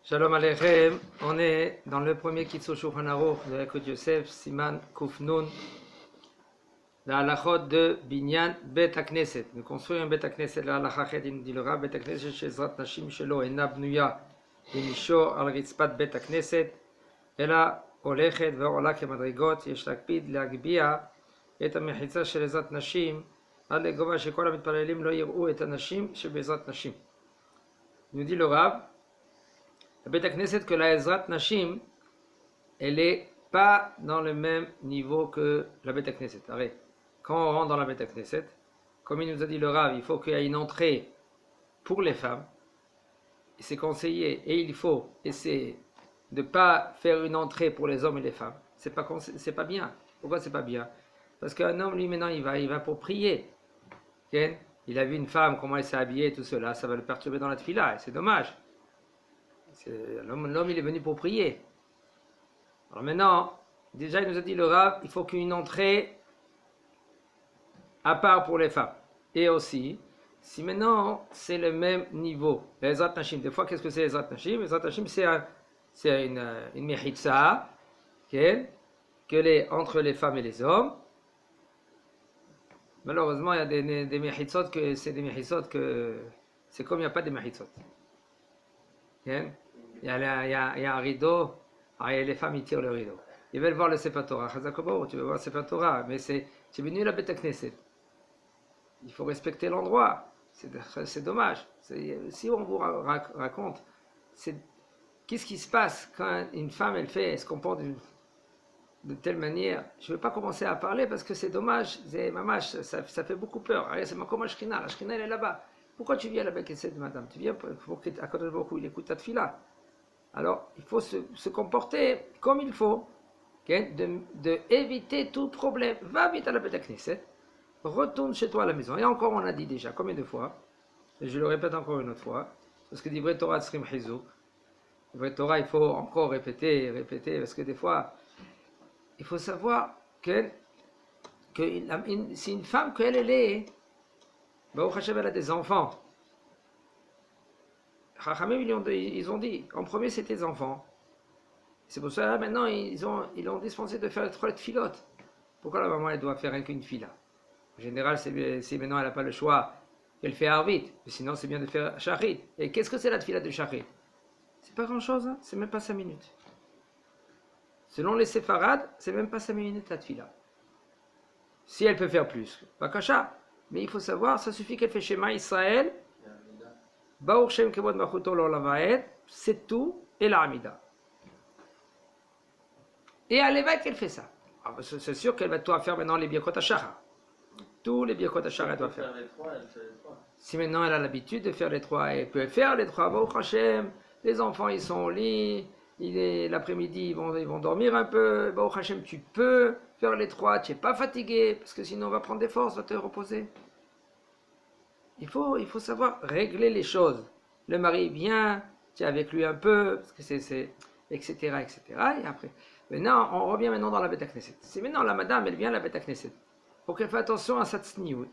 Shalom Aleichem, on est dans le premier Kitzur Shulchan Aruch de Ekut Yosef, Siman Kuf Nun, la halachot de Binyan Bet HaKnesset. Nous construisons un Bet HaKnesset, la halachachet, il nous dit le Rav, Bet HaKnesset, Shezrat Nashim Shelo, Ena Bnuya, Bimishor, Al Ritzpat Bet HaKnesset, Ela Olechet Ve'ola Kemadrigot, Yesh Lakpid, Le'agbia, Et HaMechitza Shel Ezrat Nashim, Ad Legova Shekol HaMitpalelim Lo Yir'u Et HaNashim Shebezrat Nashim. Il nous dit le Rav, la Bet HaKnesset que la Ezrat Nashim, elle n'est pas dans le même niveau que la Bet HaKnesset. Arrête. Quand on rentre dans la Bet HaKnesset, comme il nous a dit le Rav, il faut qu'il y ait une entrée pour les femmes. Et c'est conseillé, et il faut essayer de ne pas faire une entrée pour les hommes et les femmes. C'est pas bien. Pourquoi c'est pas bien? Parce qu'un homme, lui, maintenant, il va pour prier. Okay? Il a vu une femme, comment elle s'est habillée, tout cela, ça va le perturber dans la tefila, et c'est dommage. L'homme, il est venu pour prier. Alors maintenant, déjà, il nous a dit le Rav, il faut qu'il y ait une entrée à part pour les femmes. Et aussi, si maintenant, c'est le même niveau, les Ezrat Nashim, des fois, qu'est-ce que c'est les Ezrat Nashim? Les Ezrat Nashim, c'est une mechitza, okay, entre les femmes et les hommes. Malheureusement, il y a des mechitzot que c'est des mechitzot que c'est comme il n'y a pas de mechitzot. Okay? Il y a un rideau, et les femmes ils tirent le rideau. Ils veulent voir le Sefer Torah. Chazakobo, tu veux voir le Sefer Torah, mais c'est venu la Bet HaKnesset. Il faut respecter l'endroit. C'est dommage. Si on vous raconte, qu'est-ce qui se passe quand une femme elle se comporte de telle manière. Je ne veux pas commencer à parler parce que c'est dommage. Ça fait beaucoup peur. C'est ma comme la Shrina elle est là-bas. Pourquoi tu viens à la Bet HaKnesset, madame? Tu viens pour qu'à côté de beaucoup, il écoute ta tefila. Alors, il faut se comporter comme il faut, okay? de éviter tout problème. Va vite à la Bet HaKnesset, retourne chez toi à la maison. Et encore, on a dit déjà, combien de fois, et je le répète encore une autre fois, parce que Divrei Torah Tzrim Chizuk, Divrei Torah, il faut encore répéter, parce que des fois, il faut savoir que si une femme, qu'elle est, Baruch Hashem, elle a des enfants. Chachamim, ils ont dit, en premier c'était les enfants. C'est pour ça maintenant ils ont dispensé de faire les 3 filotes. Pourquoi la maman elle doit faire qu'une fila? En général, c'est maintenant elle n'a pas le choix, elle fait arvit. Sinon c'est bien de faire shachrit. Et qu'est-ce que c'est la fila de shachrit? C'est pas grand chose, hein? C'est même pas 5 minutes. Selon les séfarades, c'est même pas 5 minutes la fila. Si elle peut faire plus, pas kasha. Mais il faut savoir, ça suffit qu'elle fait Shema Israël. Baruch Shem Kevod Machuto L'Olavaed, c'est tout, et la Hamida. Et à l'évêque, elle fait ça. Alors, c'est sûr qu'elle va tout faire maintenant les Birkot HaShachar. Tous les Birkot HaShachar, elle doit faire. Si maintenant elle a l'habitude de faire les 3, elle peut faire les 3. Baruch Hashem, les enfants ils sont au lit, l'après-midi ils vont dormir un peu. Baruch Hashem, tu peux faire les 3, tu n'es pas fatigué, parce que sinon on va prendre des forces, va te reposer. Il faut savoir régler les choses. Le mari vient, tu es avec lui un peu, parce que c'est etc., etc. Et après, maintenant, on revient maintenant dans la Bet HaKnesset. C'est maintenant la madame, elle vient à la Bet HaKnesset. Il faut qu'elle fasse attention à sa tsniout.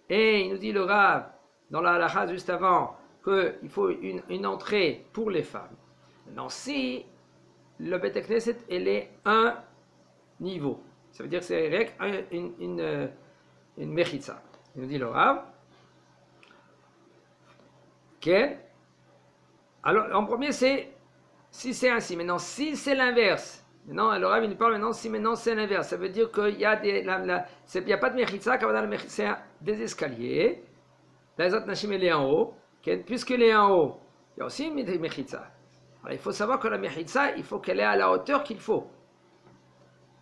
Et il nous dit le Rav, dans la halakha juste avant, qu'il faut une entrée pour les femmes. Maintenant, si le Bet HaKnesset, elle est un niveau, ça veut dire que c'est une mechitza. Il nous dit le Rav, okay. Alors, en premier, c'est si c'est ainsi. Maintenant, si c'est l'inverse, maintenant, le Rav, il nous parle maintenant, si maintenant c'est l'inverse, ça veut dire qu'il y a il n'y a pas de mechitza, c'est des escaliers. La Ezrat Nashim, elle est en haut. Okay. Puisqu'elle est en haut, il y a aussi une mechitza. Alors, il faut savoir que la mechitza, il faut qu'elle est à la hauteur qu'il faut.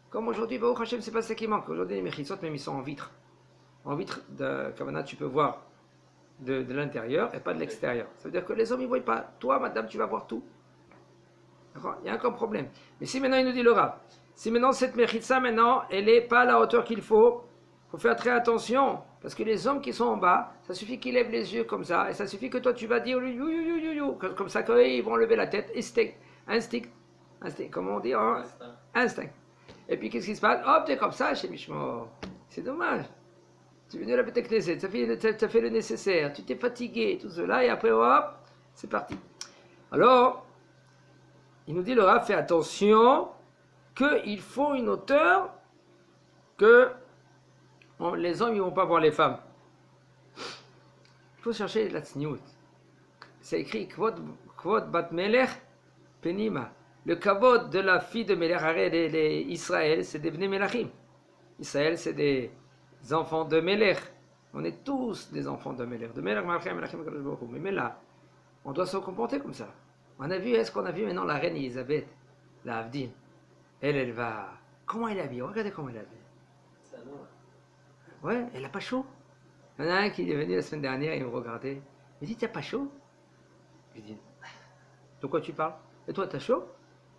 Comme aujourd'hui, Baruch Hashem, c'est pas ça qui manque. Aujourd'hui, les mechitzot, même ils sont en vitre. En vitre, comme tu peux voir de l'intérieur et pas de l'extérieur. Ça veut dire que les hommes, ils ne voient pas. Toi, madame, tu vas voir tout. Il y a un problème. Mais si maintenant, il nous dit le Rav, si maintenant cette mechitza, maintenant, elle n'est pas à la hauteur qu'il faut faire très attention. Parce que les hommes qui sont en bas, ça suffit qu'ils lèvent les yeux comme ça. Et ça suffit que toi, tu vas dire comme ça, qu'ils vont lever la tête. Instinct. Comment on dit? Instinct. Et puis, qu'est-ce qui se passe? Hop, t'es comme ça, chez Mishmo. C'est dommage. Tu es venu à la Bet HaKnesset, tu as fait le nécessaire, tu t'es fatigué, tout cela, et après, hop, c'est parti. Alors, il nous dit le Rav, fais attention qu'il faut une hauteur que les hommes ne vont pas voir les femmes. Il faut chercher la tsniout. C'est écrit Kvod bat melech penima. Le kavod de la fille de Melech, Israël, c'est des bnei melachim. Israël, c'est des enfants de Melech. On est tous des enfants de Melech. De Melech, Melachim, mais là, on doit se comporter comme ça. On a vu, est-ce qu'on a vu maintenant la reine Elisabeth, la Havdin? Elle va. Comment elle est habillée? Regardez comment elle est habillée. Ouais, elle n'a pas chaud. Il y en a un qui est venu la semaine dernière, il me regardait. Il me dit, t'as pas chaud? Je dis, de quoi tu parles? Et toi, t'as chaud?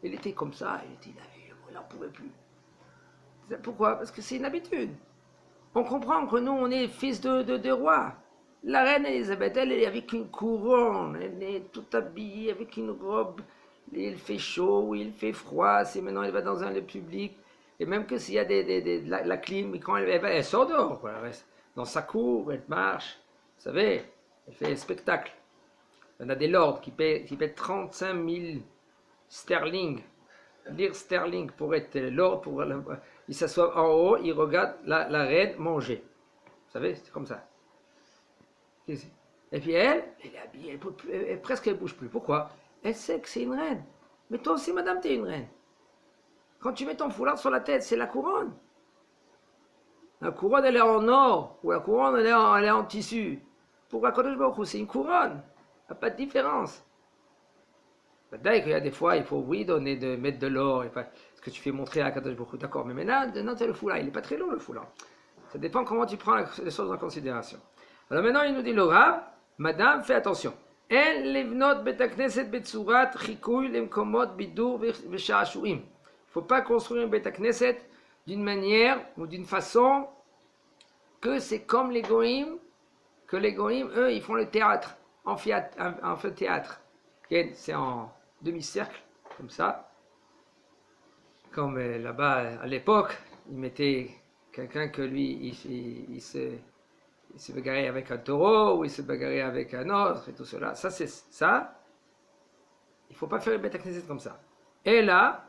Il était comme ça, il n'en pouvait plus. Pourquoi? Parce que c'est une habitude. On comprend que nous, on est fils de rois. La reine Elisabeth, elle est avec une couronne, elle est toute habillée avec une robe. Il fait chaud, il fait froid, c'est maintenant elle va dans un lieu public. Et même que s'il y a la clim, quand elle sort dehors, quoi, elle reste dans sa cour, elle marche. Vous savez, elle fait un spectacle. Il y en a des lords qui paient 35 000 sterling, lire sterling pour être lord, il s'assoit en haut, il regarde la reine manger. Vous savez, c'est comme ça. Et puis elle est habillée, presque elle bouge plus. Pourquoi? Elle sait que c'est une reine. Mais toi aussi, madame, tu es une reine. Quand tu mets ton foulard sur la tête, c'est la couronne. La couronne, elle est en or, ou la couronne, elle est en tissu. Pour la Kodesh Baruch Hu, c'est une couronne. Il n'y a pas de différence. D'ailleurs, il y a des fois, il faut, oui, mettre de l'or, ce que tu fais montrer à Kadosh Baruch Hu, d'accord. Mais maintenant, tu as le foulard, il n'est pas très long, le foulard. Ça dépend comment tu prends les choses en considération. Alors maintenant, il nous dit le Rav, madame, fais attention. En levnot betakneset betsurat chikuy lemkomot bidur v'sha'ashuim. Il ne faut pas construire un betakneset d'une manière ou d'une façon que c'est comme les goïms, que les goïms, eux, ils font le théâtre, amphithéâtre. C'est en demi-cercle, comme ça. Comme là-bas, à l'époque, ils mettaient quelqu'un que lui, il se bagarrait avec un taureau, ou il se bagarrait avec un autre, et tout cela. Ça, c'est ça. Il ne faut pas faire une bêta-knesset comme ça. Et là,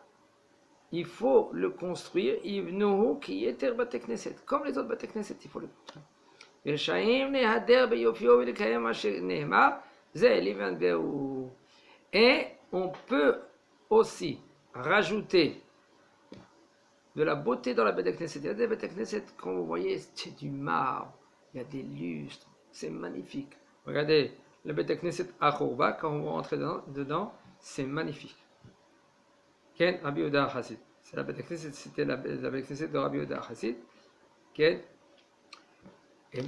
il faut le construire, Ivnuhu qui était bêta-knesset. Comme les autres bêta-knesset, il faut le construire. Et on peut aussi rajouter de la beauté dans la bêta-knesset. Il y a des bêta-knesset, comme vous voyez, c'est du marbre. Il y a des lustres, c'est magnifique. Regardez, le Beth-Knesset à Khourba, quand on va rentrer dedans, c'est magnifique. Ken Rabbi Yehuda Chassid. C'est la Beth-Knesset, c'était la Beth-Knesset de Rabbi Yehuda Chassid. Ken. Et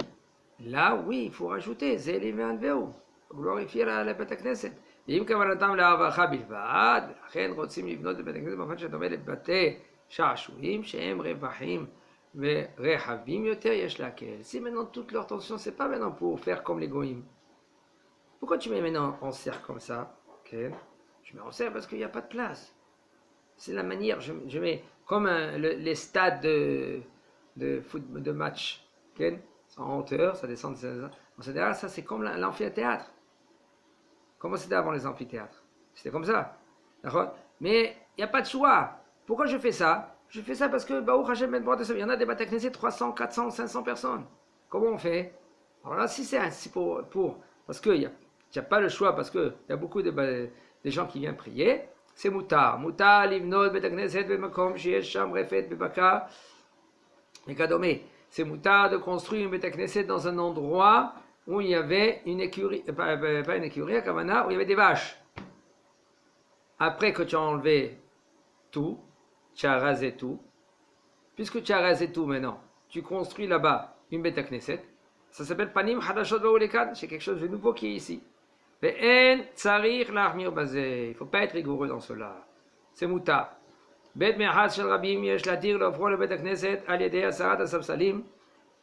là, oui, il faut rajouter, Zéli Ve'anveu, glorifier la Beth-Knesset. אם כוונתם להרווחה בלבד, לכן רוצים לבנות את בית הכנסת באופן שדומה לבתי שעשועים שהם רווחים. Mais Rehavim Yoter Yesh Lakel. Si maintenant toute leur tension, c'est pas maintenant pour faire comme les goïms. Pourquoi tu mets maintenant en cercle comme ça? Okay. Je mets en cercle parce qu'il n'y a pas de place. C'est la manière, je mets comme les stades de match. Okay. En hauteur, ça descend. Ça c'est comme l'amphithéâtre. Comment c'était avant les amphithéâtres? C'était comme ça. D'accord? Mais il n'y a pas de choix. Pourquoi je fais ça? Je fais ça parce que Baruch Hashem, il y en a des Beth-Knesset 300, 400, 500 personnes. Comment on fait? Alors là, si c'est parce qu'il n'y a pas le choix, parce qu'il y a beaucoup des gens qui viennent prier, c'est Moutar. Moutar, Livnot, Beth-Knesset, Bemakom, Shiesh, Sham, Refet, Bebaka, et Kadomé. C'est Moutar de construire une Beth-Knesset dans un endroit où il y avait une écurie, pas une écurie, à Kavana, où il y avait des vaches. Après que tu as enlevé tout, tu as rasé tout. Puisque tu as rasé tout maintenant, tu construis là-bas une Beth Knesset. Ça s'appelle Panim Hadashot Baolekan. C'est quelque chose de nouveau qui est ici. Il ne faut pas être rigoureux dans cela. C'est Mouta. Bet Me'achat Shel Rabim Yesh Latir L'Ofro Le Beth Knesset Al Yedei Asarat Asabsalim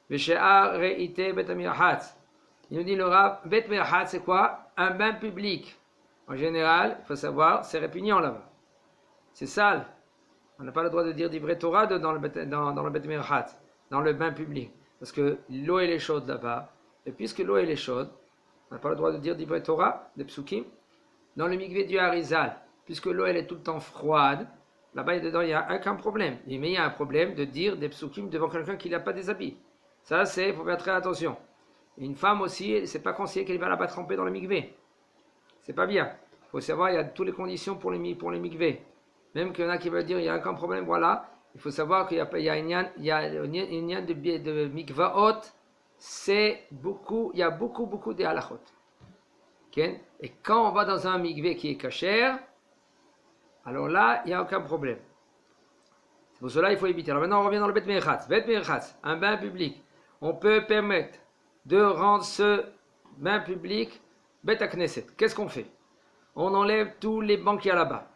Ve'She'ar Re'ite Bet Me'achat. Il nous dit le Rav, Bet Me'achat c'est quoi? Un bain public. En général, il faut savoir, c'est répugnant là-bas. C'est sale. On n'a pas le droit de dire d'Ivret Torah dans le Bet Merchat, dans le bain public. Parce que l'eau elle est chaude là-bas. Et puisque l'eau elle est chaude, on n'a pas le droit de dire d'Ivret Torah, des psukim, dans le mikvé du Harizal. puisque l'eau elle est tout le temps froide, là-bas dedans il n'y a aucun problème. Mais il y a un problème de dire des psukim devant quelqu'un qui n'a pas des habits. Ça, il faut faire très attention. Une femme aussi, c'est pas conseillé qu'elle va la battre tremper dans le mikvé. C'est pas bien. Il faut savoir, il y a toutes les conditions pour les mikvés. Même qu'il y en a qui veulent dire, il n'y a aucun problème, voilà. Il faut savoir qu'il y a une yann de mikvaot, c'est beaucoup, il y a beaucoup de halachot. Okay? Et quand on va dans un mikvé qui est kasher, alors là, il n'y a aucun problème. C'est pour cela il faut éviter. Alors maintenant, on revient dans le Bet Merchatz. Bet Merchatz, un bain public. On peut permettre de rendre ce bain public Bet Knesset. Qu'est-ce qu'on fait? On enlève tous les bancs qu'il y a là-bas.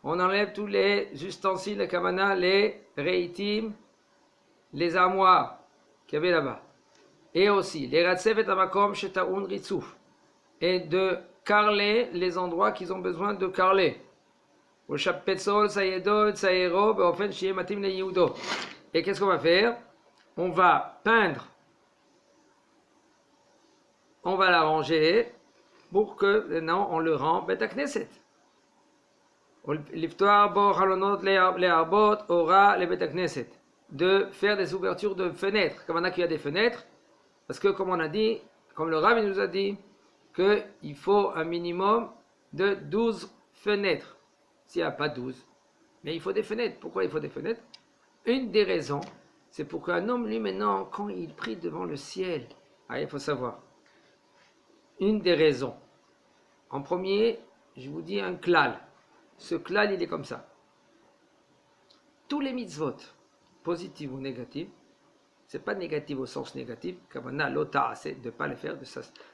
On enlève tous les ustensiles, les kavana, les reitim, les armoires qu'il y avait là-bas. Et aussi, les ratsev et amakom shetaun ritsouf. Et de carreler les endroits qu'ils ont besoin de carreler. Et qu'est-ce qu'on va faire? On va peindre. On va l'arranger pour que maintenant on le rend Bet Knesset. De faire des ouvertures de fenêtres. Comme on a qu'il y a des fenêtres, parce que comme on a dit, comme le Rav nous a dit, qu'il faut un minimum de 12 fenêtres. S'il n'y a pas 12, mais il faut des fenêtres. Pourquoi il faut des fenêtres? Une des raisons, c'est pour qu'un homme, lui, maintenant, quand il prie devant le ciel, il faut savoir. Une des raisons. En premier, je vous dis un klal. Ce klal, il est comme ça. Tous les mitzvot, positifs ou négatifs, c'est pas négatif au sens négatif, kavana lota, c'est de ne pas les faire.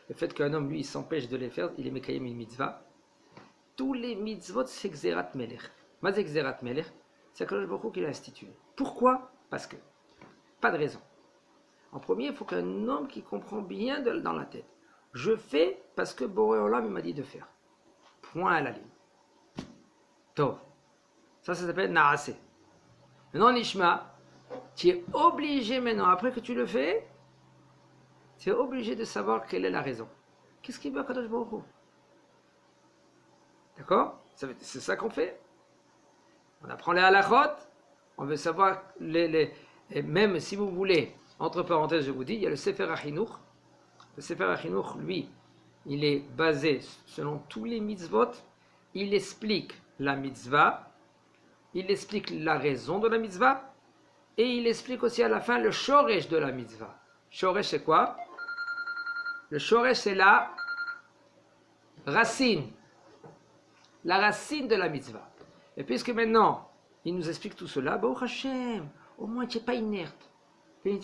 Le fait qu'un homme, lui, il s'empêche de les faire, il est mekayem une mitzvah. Tous les mitzvot, c'est Xerat Melech. Mais Xerat Melech, c'est Akadosh Baruch Hu qui l'a institué. Pourquoi? Parce que, pas de raison. En premier, il faut qu'un homme qui comprend bien dans la tête. Je fais parce que Boré Olam m'a dit de faire. Point à la ligne. Tov. Ça s'appelle Naaseh. Maintenant, Nishma, tu es obligé maintenant, après que tu le fais, tu es obligé de savoir quelle est la raison. Qu'est-ce qu'il veut Akadosh Baruch Hu? D'accord? C'est ça qu'on fait. On apprend les halachot, on veut savoir et même si vous voulez, entre parenthèses, je vous dis, il y a le Sefer HaChinuch. Le Sefer HaChinuch, lui, il est basé selon tous les mitzvot. Il explique la mitzvah, il explique la raison de la mitzvah, et il explique aussi à la fin le shoresh de la mitzvah. Shoresh, c'est quoi? Le shoresh, c'est la racine. La racine de la mitzvah. Et puisque maintenant, il nous explique tout cela, Baruch Hashem, au moins tu n'es pas inerte. On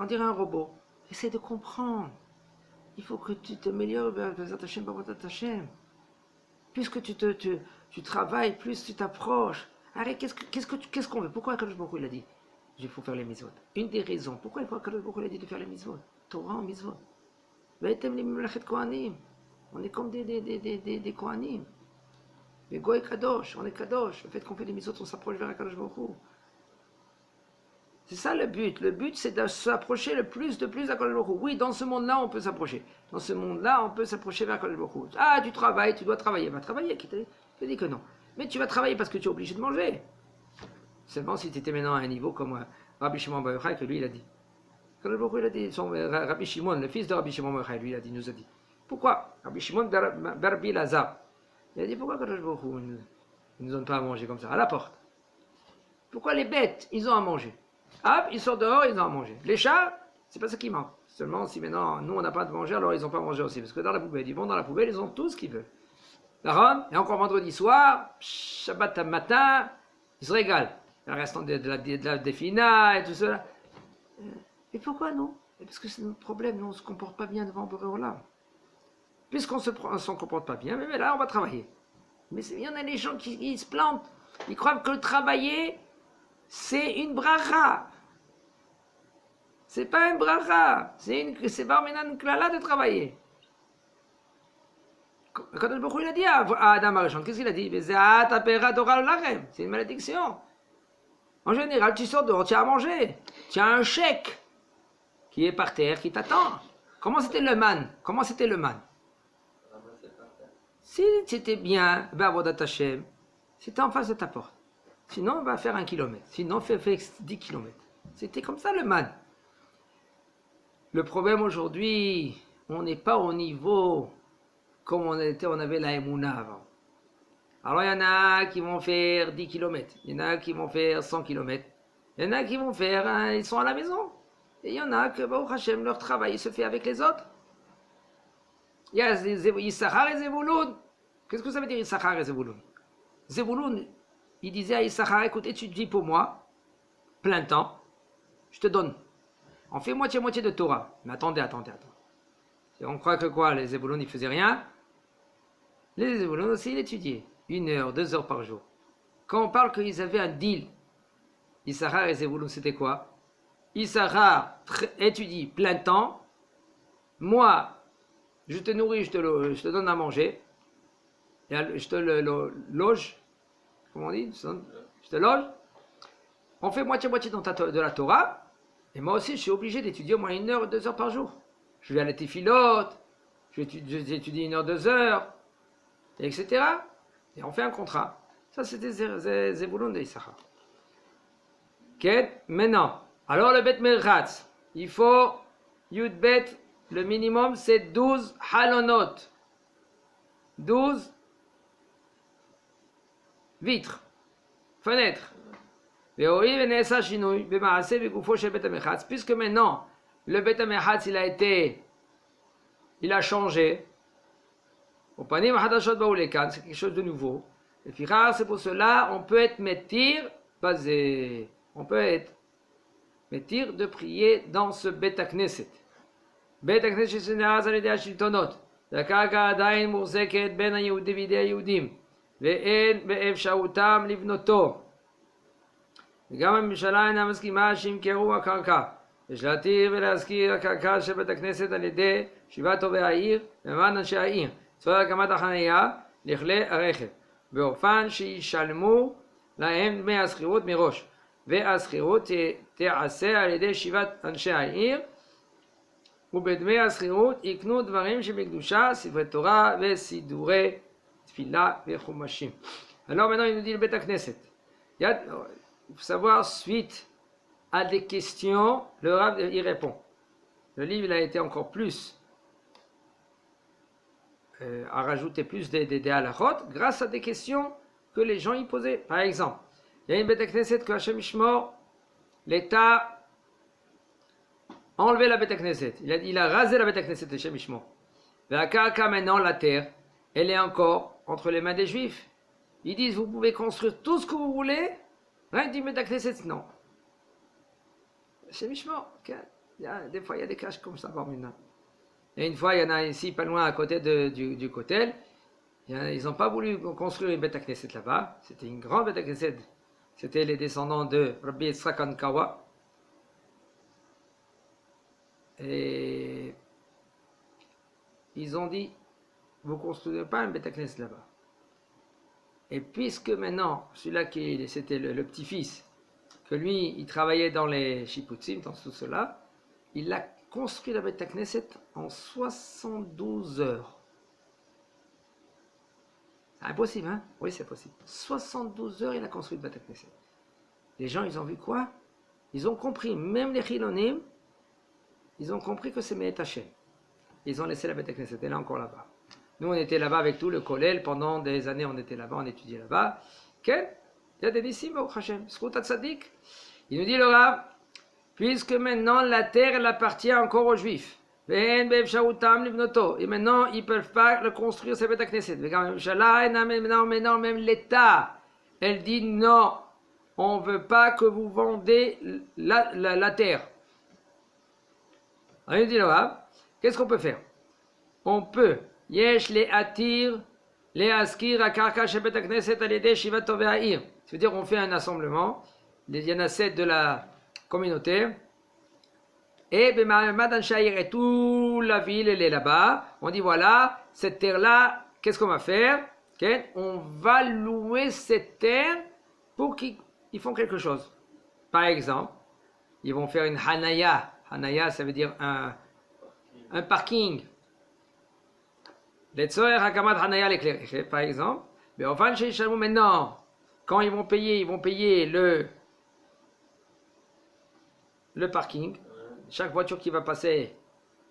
dirait un robot. Essaie de comprendre. Il faut que tu t'améliores, puisque tu travailles, plus tu t'approches. Arrête, qu'est-ce qu'on veut? Pourquoi Akadosh Baruch Hu il a dit il faut faire les mitzvot? Une des raisons. Pourquoi Akadosh Baruch Hu il a dit de faire les mitzvot? Torah en mitzvot. On est comme des Kohanim. Mais Goy Kadosh, on est Kadosh. Le fait qu'on fait des mitzvot, on s'approche vers Akadosh Baruch Hu. C'est ça le but. Le but, c'est de s'approcher le plus d'Akadosh Baruch Hu. Oui, dans ce monde-là, on peut s'approcher. Dans ce monde-là, on peut s'approcher vers Akadosh Baruch Hu. Ah, tu travailles, tu dois travailler. Va travailler, qui t'a dit que non. Mais tu vas travailler parce que tu es obligé de manger. Seulement si tu étais maintenant à un niveau comme Rabbi Shimon Bar Yochai, que lui, il a dit. Akadosh Baruch Hu, il a dit, Rabbi Shimon, le fils de Rabbi Shimon Bar Yochai, lui, il nous a dit. Pourquoi? Rabbi Shimon Bar Bilazar. Il a dit, pourquoi Akadosh Baruch Hu ne nous donne pas à manger comme ça, à la porte? Pourquoi les bêtes, ils ont à manger? Hop, ils sortent dehors, ils ont à manger. Les chats, c'est pas ça qui manque. Seulement, si maintenant, nous, on n'a pas de manger, alors ils n'ont pas mangé aussi. Parce que dans la poubelle, ils vont dans la poubelle, ils ont tout ce qu'ils veulent. D'accord? Et encore vendredi soir, Shabbat matin, ils se régalent. Le restant de la défina et tout cela. Et pourquoi non? Parce que c'est notre problème, nous, on ne se comporte pas bien devant Boré Olam. Puisqu'on ne se comporte pas bien, mais là, on va travailler. Mais il y en a des gens qui se plantent. Ils croient que le travailler, c'est une bracha. C'est pas une bracha. C'est barmenan klala de travailler. Quand le Baruch il a dit à Adam Arishon, qu'est-ce qu'il a dit? C'est une malédiction. En général, tu sors dehors, tu as à manger. Tu as un chèque qui est par terre, qui t'attend. Comment c'était le man? Si c'était bien, Avodat Hashem, c'était en face de ta porte. Sinon, on va faire 1 kilomètre. Sinon, fais 10 kilomètres. C'était comme ça le man. Le problème aujourd'hui, on n'est pas au niveau comme on avait la Emouna avant. Alors, il y en a qui vont faire 10 kilomètres. Il y en a qui vont faire 100 kilomètres. Il y en a qui vont faire, ils sont à la maison. Et il y en a que, Baruch Hashem, leur travail se fait avec les autres. Il y a Issachar et Zevouloun. Qu'est-ce que ça veut dire Issachar et Zevouloun? Zevouloun, il disait à Issachar, écoute, étudie pour moi, plein temps, je te donne. On fait moitié-moitié de Torah. Mais attendez. Et on croit que quoi, les Zevouloun, ils faisaient rien. Les Zevouloun aussi, ils étudiaient. 1 heure, 2 heures par jour. Quand on parle qu'ils avaient un deal, Issachar et Zevouloun, c'était quoi? Issachar étudie plein temps. Moi, je te nourris, je te donne à manger. Je te loge. Comment on dit? Je te loge. On fait moitié-moitié de la Torah. Et moi aussi, je suis obligé d'étudier au moins 1 heure, 2 heures par jour. Je vais à la Tefilote. J'étudie 1 heure, 2 heures. Etc. Et on fait un contrat. Ça, c'était Zevouloun de Issachar. Maintenant, alors le Bet Merchatz, il faut Yud Bet, le minimum c'est 12 halonot, 12 vitres, fenêtres. Puisque maintenant le Bet Merchatz il a changé, c'est quelque chose de nouveau. Et c'est pour cela on peut être métir basé. On peut être métir de prier dans ce Bet HaKnesset. Bet HaKnesset שנהרס על ידי השלטונות, והקרקע עדיין מוחזקת בין היהודים וידי היהודים, ואין באפשרותם לבנותו. וגם הממשלה אינה מסכימה שימכרו הקרקע. יש להתיר ולהזכיר הקרקע של בית הכנסת על ידי שבעת טובי העיר ומעמד אנשי העיר, צורך הקמת החנייה לכלי הרכב, באופן שישלמו להם דמי השכירות מראש. והשכירות תיעשה על ידי שבעת אנשי העיר, ובדמי השכירות יקנו דברים שבקדושה, ספרי תורה וסידורי תפילה וחומשים. Alors maintenant il nous dit le Bet HaKnesset. Il faut savoir suite à des questions, le Rav y répond. Le livre il a été encore plus, a rajouté plus des halachot grâce à des questions que les gens y posaient. Par exemple, il y a une Bet HaKnesset que Hashem Yishmor, l'État a enlevé la Bet HaKnesset. Il a rasé la Bet HaKnesset, Hashem Yishmor. La Karka, maintenant, la terre, elle est encore entre les mains des Juifs. Ils disent, vous pouvez construire tout ce que vous voulez, rien que du Bet HaKnesset, non. Hashem Yishmor, des fois, il y a des caches comme ça, maintenant. Et une fois, il y en a ici, pas loin, à côté du Kotel, ils n'ont pas voulu construire une Bet HaKnesset là-bas. C'était une grande Bet HaKnesset. C'était les descendants de Rabbi Yitzhak Ankawa. Et ils ont dit, vous ne construisez pas un Bet HaKnesset là-bas. Et puisque maintenant, celui-là c'était le petit-fils, que lui, il travaillait dans les Shipputzim, dans tout cela, il a construit la Bet HaKnesset en 72 heures. C'est impossible, hein? Oui, c'est possible. 72 heures, il a construit le Bet HaKnesset. Les gens, ils ont vu quoi? Ils ont compris, même les Chilonim, ils ont compris que c'est Me'et Hashem. Ils ont laissé la Bet HaKnesset, elle est encore là-bas. Nous, on était là-bas avec tout le Kollel, pendant des années, on était là-bas, on étudiait là-bas. Quel? Il y a des disciples, Baruch Hashem. Skut HaTzadik. Il nous dit le Rav, puisque maintenant la terre, elle appartient encore aux Juifs. Et maintenant, ils ne peuvent pas le construire, c'est Bet HaKnesset. Maintenant, même l'État, elle dit non, on ne veut pas que vous vendez la terre. Alors, il dit là, qu'est-ce qu'on peut faire? On peut, yesh les atir, les askir à karka chez Bet HaKnesset al yedei shivat tovei ha'ir. C'est-à-dire, on fait un assemblement, il y en a 7 de la communauté. Et Madan Shahir et toute la ville, elle est là-bas. On dit voilà, cette terre-là, qu'est-ce qu'on va faire? On va louer cette terre pour qu'ils font quelque chose. Par exemple, ils vont faire une hanaya. Hanaya, ça veut dire un parking. Les tsoer hakamat hanaya l'éclairé, par exemple. Mais enfin, chez Shalom, maintenant, quand ils vont payer le parking. Chaque voiture qui va passer,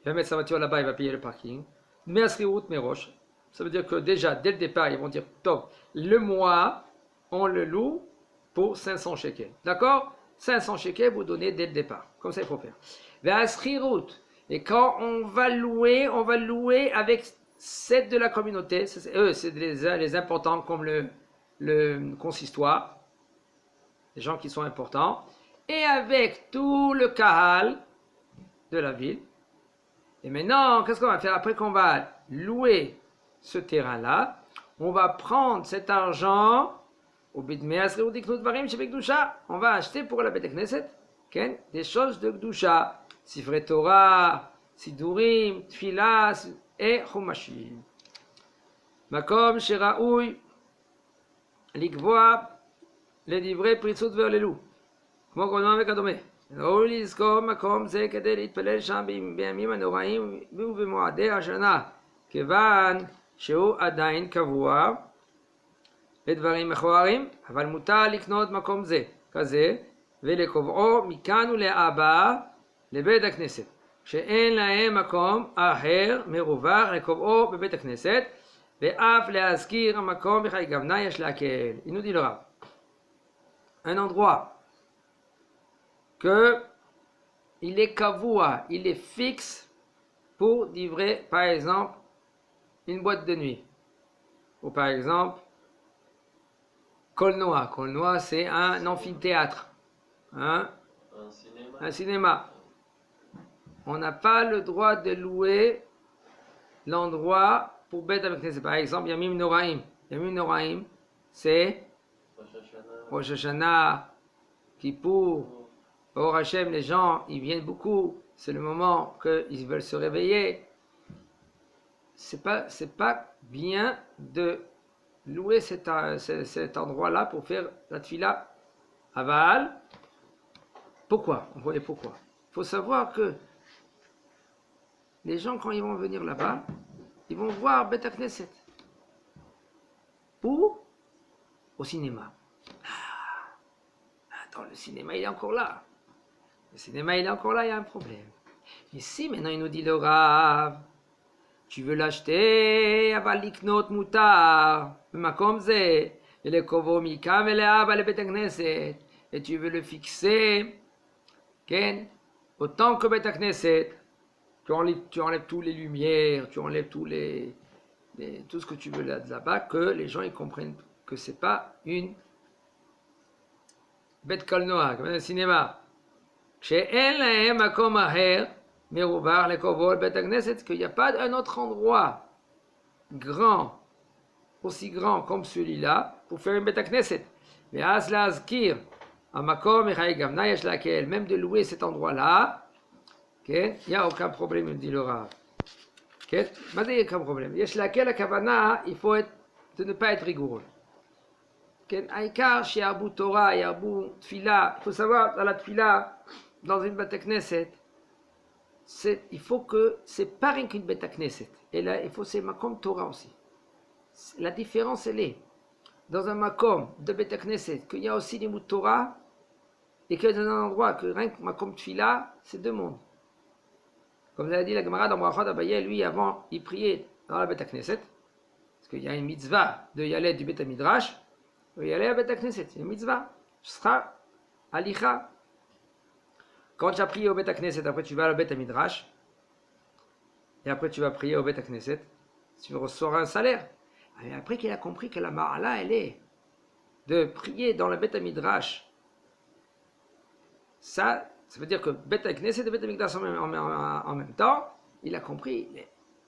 il va mettre sa voiture là-bas, il va payer le parking. Mais à route, mais roches. Ça veut dire que déjà, dès le départ, ils vont dire, top, le mois, on le loue pour 500 shekels. D'accord? 500 shekels, vous donnez dès le départ. Comme ça, il faut faire. Route. Et quand on va louer avec 7 de la communauté. Eux, c'est les importants comme le consistoire. Les gens qui sont importants. Et avec tout le kahal de la ville. Et maintenant, qu'est-ce qu'on va faire? Après qu'on va louer ce terrain-là, on va prendre cet argent, on va acheter pour la Beit Knesset des choses de Gdusha, Sifrei Torah, Sidurim, Tfila et Chumashim. Makom Sheraoui, Likvoa, les livrets Pritsut Verlelu. כמו קודמם וכדומה. ראוי לזכור מקום זה כדי להתפלל שם בימים הנוראים ובמועדי השנה, כיוון שהוא עדיין קבוע לדברים מכוערים, אבל מותר לקנות מקום זה, כזה, ולקובעו מכאן ולהבא לבית הכנסת, שאין להם מקום אחר מרווח לקובעו בבית הכנסת, ואף להזכיר המקום בחיי גוונה יש להקל. Il nous dit le Rav. Un endroit que il est kavua, il est fixe pour livrer, par exemple, une boîte de nuit. Ou par exemple, Kolnoa. Kolnoa, c'est un amphithéâtre. Hein? Un cinéma. On n'a pas le droit de louer l'endroit pour bête avec Knesset. Par exemple, Yamim Noraim. Yamim Noraim, c'est Rosh Hashanah, Kippour. Au Hachem, les gens, ils viennent beaucoup. C'est le moment qu'ils veulent se réveiller. C'est pas bien de louer cet endroit-là pour faire la tfila. Aval. Pourquoi? On voyait pourquoi. Il faut savoir que les gens, quand ils vont venir là-bas, ils vont voir Beit Knesset. Ou au cinéma. Attends, le cinéma, il est encore là. Le cinéma, il est encore là, il y a un problème. Mais si maintenant il nous dit le Rav, tu veux l'acheter, aval liknot mutar, makom ze, et le kovo mikam et le aba le Beit Knesset, et tu veux le fixer, ken, autant que Beit Knesset, tu enlèves tous les lumières, tu enlèves tout ce que tu veux là-bas, que les gens ils comprennent que c'est pas une Beit Kolnoa, comme un cinéma. Qu'il n'y a pas un autre endroit grand, aussi grand comme celui-là, pour faire une Beit Knesset. Mais même de louer cet endroit-là, il n'y a aucun problème, me dit le Rav. Mais il n'y a aucun problème. Il faut de ne pas être rigoureux. Il faut savoir, dans la Tfila, dans une Beit Knesset, il faut que c'est pas rien qu'une Beit Knesset. Et là, il faut c'est Makom Torah aussi. La différence, elle est dans un Makom de Beit Knesset, qu'il y a aussi des mots Torah, et que dans un endroit que rien que Makom Tfila, c'est deux mondes. Comme l'a dit la Gemara dans Brachot Abaye, lui, avant, il priait dans la Beit Knesset, parce qu'il y a une mitzvah de y aller du Beit Midrash, il y aller à Beit Knesset, c'est une mitzvah. Ce sera Alicha. Quand tu as prié au Beit Knesset, après tu vas à la Beit Midrash, et après tu vas prier au Beit Knesset, tu recevoir un salaire. Et après qu'il a compris que la Ma'ala, elle est de prier dans la Beit Midrash, ça veut dire que Beit Knesset et Beit Midrash en même temps, il a compris,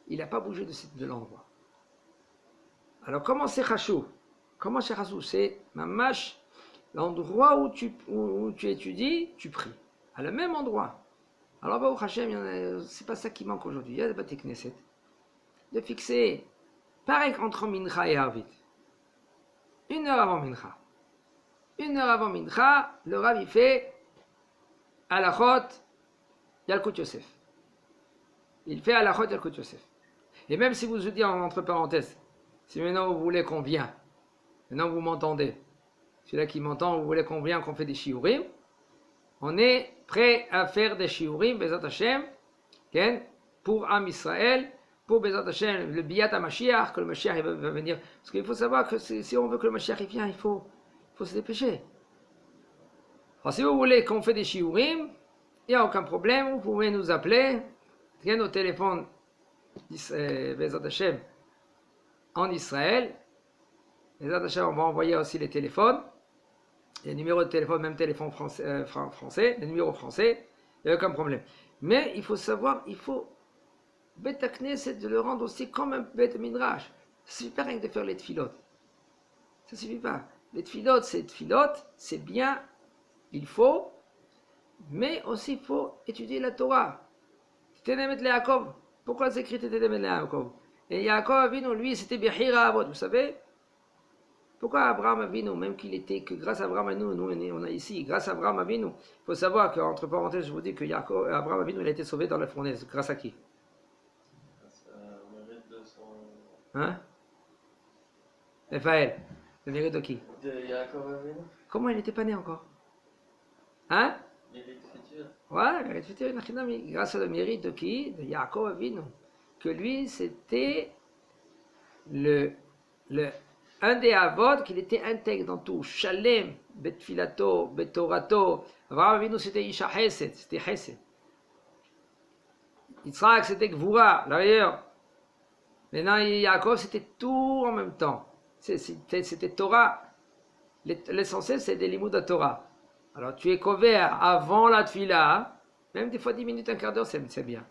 il n'a pas bougé de l'endroit. Alors comment c'est Chashou? Comment c'est Chashou? C'est Mamash, l'endroit où tu étudies, tu pries. À le même endroit. Alors, Baruch Hashem, c'est pas ça qui manque aujourd'hui. Il y a des Beit Knesset. De fixer, pareil qu'entre Mincha et Arvit. 1 heure avant Mincha. 1 heure avant Mincha, le Rav il fait Halachot Yalkut Yosef. Il fait Halachot Yalkut Yosef. Et même si vous dites entre parenthèses, si maintenant vous voulez qu'on vienne, maintenant vous m'entendez, celui-là qui m'entend, vous voulez qu'on vienne, qu'on fait des shiurim, on est prêt à faire des shiurim, Bezat Hashem, pour Am Israël, pour Bezat Hashem, le Biyat HaMashiach, que le Mashiach va venir. Parce qu'il faut savoir que si on veut que le Mashiach vienne, il faut se dépêcher. Alors si vous voulez qu'on fait des shiurim, il n'y a aucun problème, vous pouvez nous appeler, au téléphone Bezat Hashem en Israël. Bezat Hashem, on va envoyer aussi les téléphones, les numéros de téléphone, même téléphone français, les numéros français, il n'y a aucun problème. Mais il faut savoir, il faut Bet HaKnesset de le rendre aussi comme un Bet Midrash. Ça ne suffit pas rien que de faire les tfilotes. Ça ne suffit pas. Les tfilotes, c'est bien, il faut, mais aussi il faut étudier la Torah. Tenemet le Yaakov. Pourquoi c'est écrit Tenemet le Yaakov? Et Yaakov Avinu, lui, c'était Bechira Avot, vous savez? Pourquoi Abraham Avinu, même qu'il était, que grâce à Abraham Avinu, nous on a ici, grâce à Abraham Avinu, il faut savoir qu'entre parenthèses, je vous dis que Abraham Avinu, il a été sauvé dans la fournaise. Grâce à qui? Grâce à mérite de son... Hein? Raphaël, le mérite de qui? De Yaakov Avinu. Comment il n'était pas né encore? Hein? Mérite futur. Ouais, mérite futur, grâce au mérite de qui? De Yaakov Avinu. Que lui, c'était un des avots qu'il était intègre dans tout. Shalem, Betfilato, Betorato. Abraham Avinu, c'était Isha Hesed, c'était Hesed. Yitzhak, c'était Gvura, l'arrière. Maintenant, Yaakov, c'était tout en même temps. C'était Torah. L'essentiel, c'est des limous de Torah. Alors, tu es couvert avant la tfila, même des fois 10 minutes, un quart d'heure, c'est bien.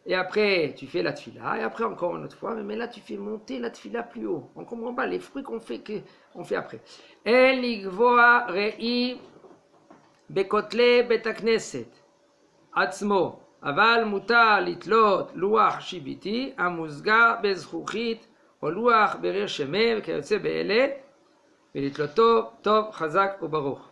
Et après, tu fais la tfila, et après encore une autre fois, mais là, tu fais monter la tfila plus haut. On ne comprend pas les fruits qu'on fait après. El igvoa rei bekotle bet hakneset atzmo aval mutar litlot luach shibiti amuzgar bezchuchit או לוח בריר שמם וכיוצא באלה ולתלותו טוב חזק וברוך.